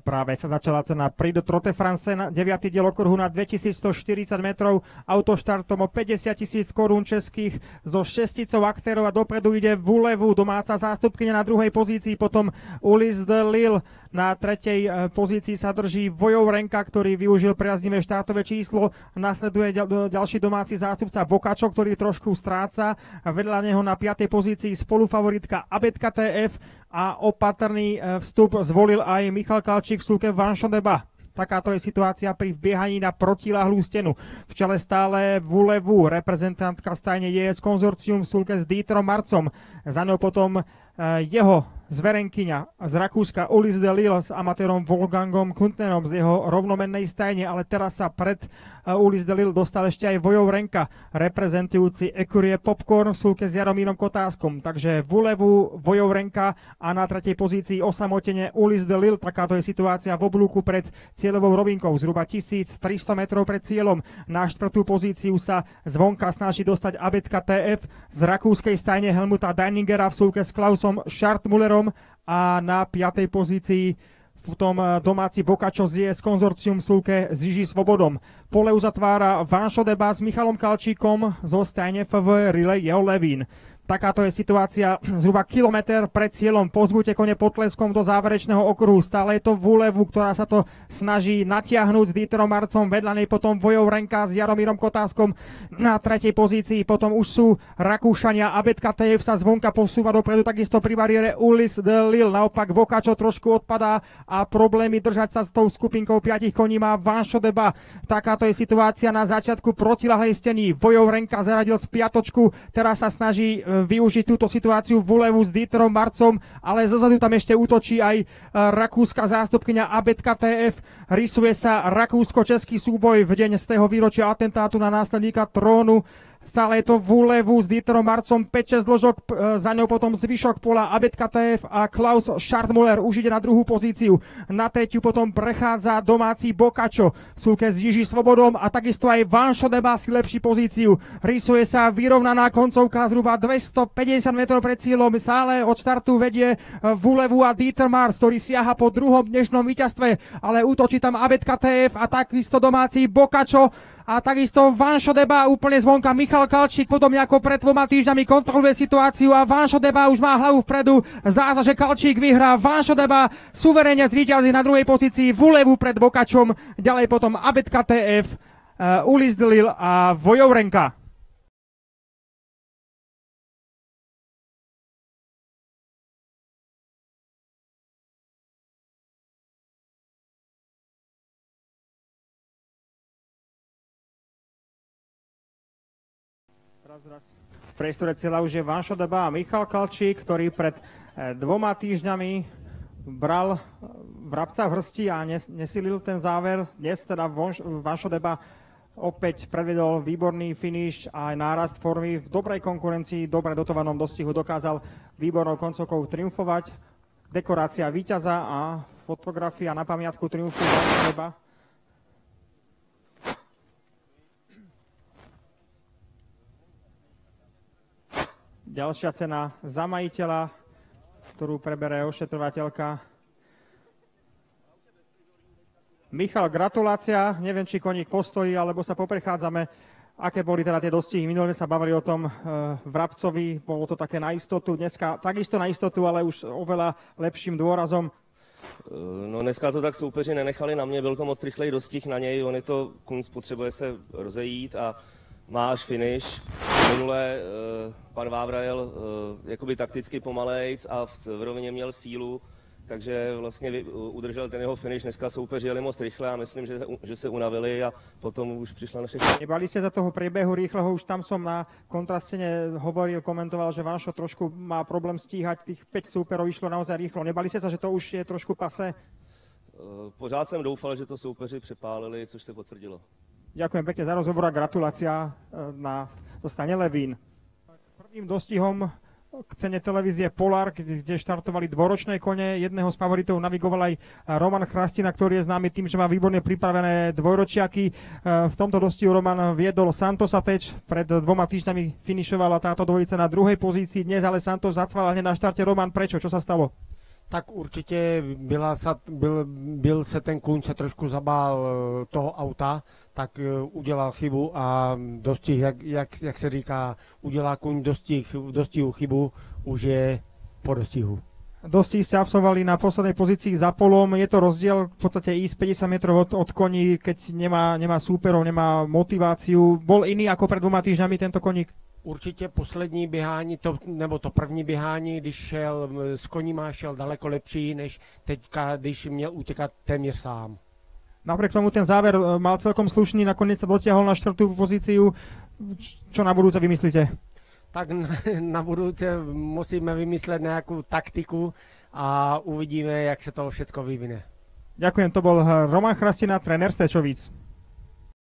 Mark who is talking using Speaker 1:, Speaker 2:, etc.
Speaker 1: Práve sa začala cena Prix de Trotte France, 9. diel okruhu na 2140 metrov, autoštartom o 50 000 korún českých so 6 aktérov a dopredu ide Vulevu, domáca zástupkyňa na druhej pozícii, potom Ulysse de Lille, na tretej pozícii sa drží Vojovrenka, ktorý využil priaznivé štartové číslo, nasleduje ďalší domáci zástupca Bokačo, ktorý trošku stráca, vedľa neho na 5. pozícii spolufavoritka Abetka TF a opatrný vstup zvolil aj Michal Kalčík v súke Vanšodeba. Takáto je situácia pri vbiehaní na protiláhlú stenu. V čele stále Vulevu, reprezentantka stajne JS Konzorcium v súke s Dieterom Marcom. Za ňou potom jeho zverenkyňa z Rakúska Ulysse de Lille s amatérom Wolfgangom Kuntnerom z jeho rovnomennej stajne, ale teraz sa pred Ulysse de Lille dostal ešte aj Vojovrenka, reprezentujúci Écurie Popcorn v súlke s Jaromírom Kotáskom. Takže Vulevu, Vojovrenka a na tretej pozícii osamotene Ulysse de Lille. Takáto je situácia v oblúku pred cieľovou rovinkou, zhruba 1300 metrov pred cieľom. Na štvrtú pozíciu sa zvonka snaží dostať Abetka TF z rakúskej stajne Helmuta Deiningera v súlke s Klausom Schartmüllerom a na 5. pozícii potom domáci Bokačo z JS Konzorcium v súlke s Žiži Svobodom. Pole uzatvára Vanšodeba s Michalom Kalčíkom zo stajne FV Relay Jeho Levín. Takáto je situácia zhruba kilometr pred cieľom. Pozbuďte kone potleskom do záverečného okruhu. Stále je to Vulevu, ktorá sa to snaží natiahnuť s Dieterom Marcom. Vedľa nej potom Vojovrenka s Jaromírom Kotáskom na tretej pozícii. Potom už sú Rakúšania. Abetka TF sa zvonka posúva dopredu, takisto pri bariére Ulysse de Lille. Naopak Bokačo trošku odpadá a problémy držať sa s tou skupinkou 5 koní má Vanšodeba. Takáto je situácia na začiatku protilahlej steny. Vojovrenka zaradil z piatočku, teraz sa snaží využiť túto situáciu Vulevu s Dieterom Marcom, ale zozadu tam ešte útočí aj rakúska zástupkyňa Abetka TF. Rysuje sa rakúsko-český súboj v deň z tého výročia atentátu na následníka trónu. Stále je to Vulevu s Dieterom Marcom, 5-6 dĺžok, za ňou potom zvyšok pola Abetka TF a Klaus Schartmüller už ide na druhú pozíciu. Na tretiu potom prechádza domáci Bokačo v súlke s Žiži Svobodom a takisto aj Vanšodeba si lepší pozíciu. Rysuje sa vyrovnaná koncovka zhruba 250 metrov pred cieľom. Stále od štartu vedie Vulevu a Dieter Marc, ktorý siaha po druhom dnešnom víťazstve, ale útočí tam Abetka TF a takisto domáci Bokačo a takisto Vanšodeba úplne zvonka. Michal Kalčík podobne ako pred 2 týždňami kontroluje situáciu a Vanšodeba už má hlavu vpredu. Zdá sa, že Kalčík vyhrá. Vanšodeba suverene zvíťazí na druhej pozícii, Vulevu pred Bokačom, ďalej potom Abetka TF, Ulysse de Lille a Vojovrenka. V priestore cieľa už je Vanšodeba a Michal Kalčík, ktorý pred 2 týždňami bral vrabca v hrsti a nesilil ten záver. Dnes teda Vanšodeba opäť predvedol výborný finish a aj nárast formy. V dobrej konkurencii, dobre dotovanom dostihu dokázal výbornou koncovkou triumfovať. Dekorácia víťaza a fotografia na pamiatku triumfu Vanšodeba. Ďalšia cena za majiteľa, ktorú prebere ošetrovateľka. Michal, gratulácia. Neviem, či koník postojí, alebo sa poprechádzame. Aké boli teda tie dostihy? Minulé sa bavili o tom vrabcovi, bolo to také na istotu. Dneska takisto na istotu, ale už oveľa lepším dôrazom.
Speaker 2: No dneska to tak soupeři nenechali na mě, byl to moc rychlej dostih na něj, on je to, Kunc potřebuje se rozejít a má až finish. Minule pan Vávra jel jakoby takticky pomalejc a v rovině měl sílu, takže vlastně udržel ten jeho finish. Dneska soupeři jeli moc rychle a myslím, že se unavili a potom už přišla naše...
Speaker 1: Nebali ste za toho priebehu rýchleho? Už tam som na kontrastene hovoril, komentoval, že Vanšo trošku má problém stíhať. Tých 5 súperov išlo naozaj rýchlo. Nebali ste sa, že to už je trošku pase?
Speaker 2: Pořád jsem doufal, že to soupeři přepálili, což se potvrdilo.
Speaker 1: Ďakujem pekne za rozhovor a gratulácia na dostane Levín. Prvým dostihom k cene televízie Polar, kde štartovali dvoročné kone. Jedného z favoritov navigoval aj Roman Chrastina, ktorý je známy tým, že má výborne pripravené dvojročiaky. V tomto dostihu Roman viedol Santosa Teč. Pred 2 týždňami finišovala táto dvojica na druhej pozícii. Dnes ale Santos zacval hneď na štarte. Roman, prečo? Čo sa stalo?
Speaker 3: Tak určitě byl se ten kůň se trošku zabál toho auta, tak udělal chybu a dostih, jak se říká, udělá kůň dostihu chybu, už je po dostihu.
Speaker 1: Dostih ste absolvovali na poslednej pozícii za polom. Je to rozdiel v podstate ísť 50 metrov od koní, keď nemá súperov, nemá motiváciu. Bol iný ako pred 2 týždňami tento koník?
Speaker 3: Určitě poslední běhání, nebo to první běhání, když šel s koníma, šel daleko lepší, než teďka, když měl utěkat téměř sám.
Speaker 1: Napriek tomu ten záver mal celkom slušný, nakoniec sa dotiahol na 4. pozíciu. Čo na budúce vymyslíte?
Speaker 3: Tak na budouce musíme vymyslet nějakou taktiku a uvidíme, jak se to všechno vyvine.
Speaker 1: Ďakujem, to bol Roman Chrastina, tréner Stečovíc.